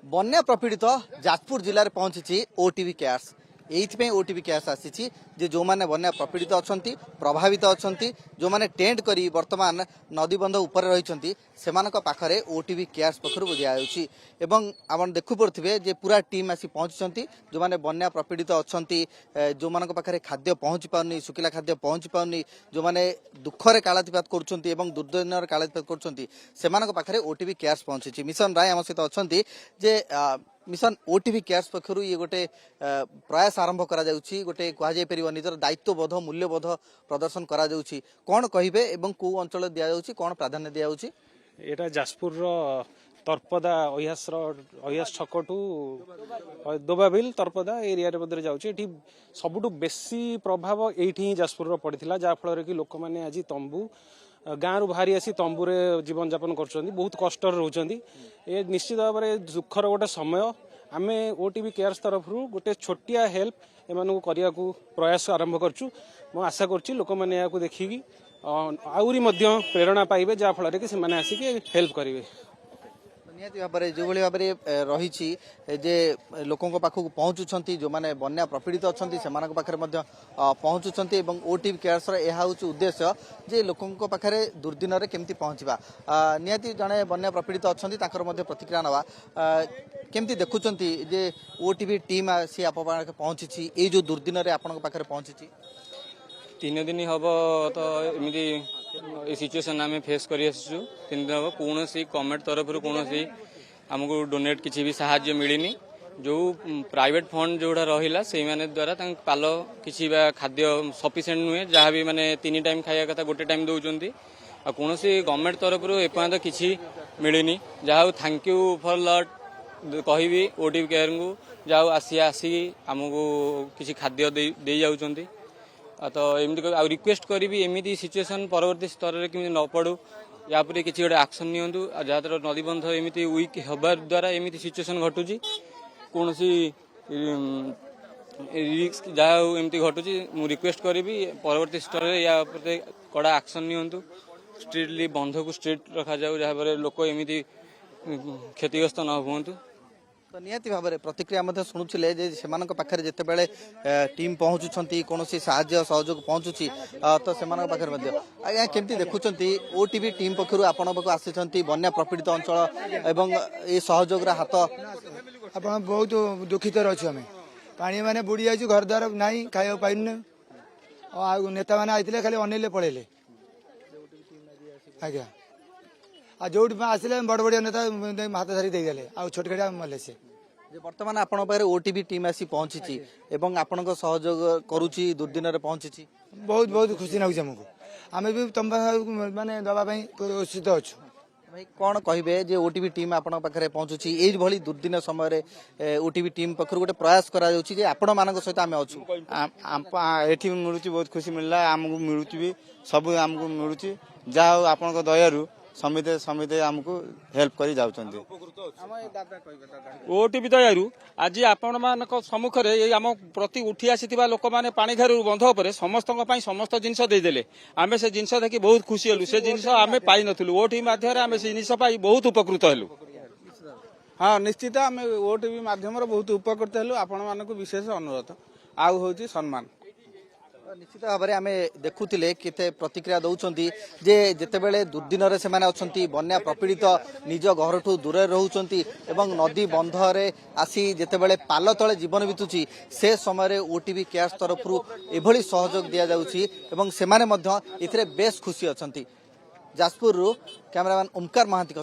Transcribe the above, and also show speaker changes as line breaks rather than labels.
बन्या प्रपीड़ित जाजपुर जिले में पहुंची ओटीवी केयर्स ये ओटीवी केयर्स आसी जो मैंने बन्या प्रपीड़ित अच्छा प्रभावित अच्छा जो मैंने टेंट करी वर्तमान नदी बंध उपर रही से पाखरे ओटीवी केयर्स पक्षर दिखाई आप देखु पड़े जे पूरा टीम आसी पहुंची जो मैंने बन्या प्रपीड़ित अच्छा जो मान पाखे खाद्य पहुंची पारनी सुखिला खाद्य पहुंची पारनी जो मैंने दुखरे कालातिपात कर दुर्दिन कालातिपात कर ओटीवी केयर्स पहुंची मिशन राय आम सहित अच्छा जे मिशन ओटीवी केयर्स पक्षर ये गोटे प्रयास आरंभ करा गोटे कह निजर दायित्वबोध मूल्यबोध प्रदर्शन करा कौन कहे कौ अंचल दि जाऊँगी कौन प्राधान्य दि जाऊँगी
यहाँ जाजपुर तरपदा अहियास छक टू दोबाबिल तरपदा एरिया जाऊँगी सबुठ बेसी प्रभाव ये जाजपुर पड़ता जहाँफल कि लोक मैंने आज तंबू गाँव रु बाहरी आसी तंबूरे जीवन यापन कर बहुत कष्ट रोचंती ये निश्चित भाव में दुखर गोटे समय आम ओटीवी केयर्स तरफ गोटे छोटिया हेल्प एम करने को प्रयास आरंभ करछु मो आशा करुच्ची लोक मैंने यहाँ देखिकी आहरी प्रेरणा पाइबे जहाँफल कि से आसिक हेल्प करेंगे
निहती भाव में जो भाव में रही जे लोकों पाखक पहुँचुंट जो मैंने बन्या प्रपीड़ित अच्छा से पाखे पहुँचुंट ओटीवी केयर्स यह उद्देश्य जे लोकों पाखे दुर्दिन में केमती पहुँचवा निहती जड़े बन्या प्रपीड़ित अच्छा प्रतिक्रिया नवा केमती देखुं जे ओटीवी टीम सी आप पहुँची ये जो दुर्दिन में आपण पाखे पहुँची
3 दिन हम तो एमती सिचुएसन आम फेस कर 3 दिन हम कौन गवर्नमेंट तरफ कौन आमको डोनेट किसी भी साहाय्य मिलनी जो प्राइवेट फंड जोड़ा रहा से माने द्वारा पाल किसी खाद्य सफिसीयंट नुहे जहाँ भी माने 3 टाइम खाया कथा गोटे टाइम दौरान कौन गवर्नमेंट तरफ एपर्यंत किसी मिलनी जहाँ थैंक यू फॉर लॉट कहि ओटीवी केयर को जहाँ आसिक आमको किसी खाद्य दे जाऊँगी तो एमती रिक्वेस्ट करी एमती सिचुएसन परवर्ती स्तर में कि न पड़ू या किसी गोटे एक्शन नियंतु जहाँद्वारा नदीबंध एमती वीक हबार द्वारा एमती सिचुएसन घटुची कौन रिस्क जहाँ एमती घटुची मु रिक्वेस्ट करी परवर्ती स्तर में या कड़ा एक्शन नियंतु स्ट्रिक्टली बंध को स्ट्रिक्ट रखा जाऊ जहाँ लोक एमती क्षतिग्रस्त न हुंतु
तो निहती भाव में प्रतिक्रिया शुणुले से पाखे जितेबाला टीम पहुँचुंट कौन साहाय्य सहयोग पहुँचुची तो से आज्ञा केमती देखुंत ओटीवी टीम पक्षर आपण पाक आसी बन्या प्रपीड़ित अंचल एवं ये सहयोग हाथ
आप बहुत दुखित अच्छे आम पानी मैंने बुड़ी जाइए घर द्वार ना खाया पाइन नेता मैंने आते खाली अनेले पड़े आज्ञा आ जो आसिले बड़ बड़ नेता हाथ धरी देदेले आ छोट खड़िया मले से
बर्तमान आपण पाखे ओटीवी टीम आसी पहुंची एवं आपण सहयोग करुच्ची दुर्दिन में पहुंची
बहुत बहुत खुशी लगुच आमको आम भी तुम माने दवाई उत्सित अच्छु
भाई कौन कहे जे ओटीवी टीम आपण पाखे पहुंची ये दुर्दिन समय ओटीवी टीम पक्षर गोटे प्रयास करा आपण मान सहित आम अच्छु
ये मिलूँ बहुत खुशी मिलला आमको मिलूँ भी सब आमको मिलूँ जहाँ आपण दयारू समिति समिति आमको हेल्प करी जाउछन्ती
ओटीवी दयारू आज आपण मान सम्मुख में आम प्रति उठी आसी लोक मैंने पानी घर बंध उपर समस्त समस्त जिनस देदेले आम से जिनस देखी बहुत खुशी हेलु से जिनस आम पाई नथुलु ओटीवी माध्यम आम से जिनस पाई बहुत उपकृत हेलु।
हाँ निश्चित आम ओटीवी माध्यम बहुत उपकृत हेलु आपण मानक विशेष अनुरोध आउ होची सम्मान
निश्चित भाव में आम देखुले केते प्रतिक्रिया दौरान जे जितेबाला दुर्दिन में से अच्छा बन्या प्रपीड़ित निज घर ठू दूर रोचे नदी बंधरे आसी जितेबाला पाल तले जीवन बीतुची से समय ओटीवी केयर्स तरफ एभली सहयोग दि जाउची से बेस खुशी अच्छा जाजपुर कैमरामैन ओमकार महांती।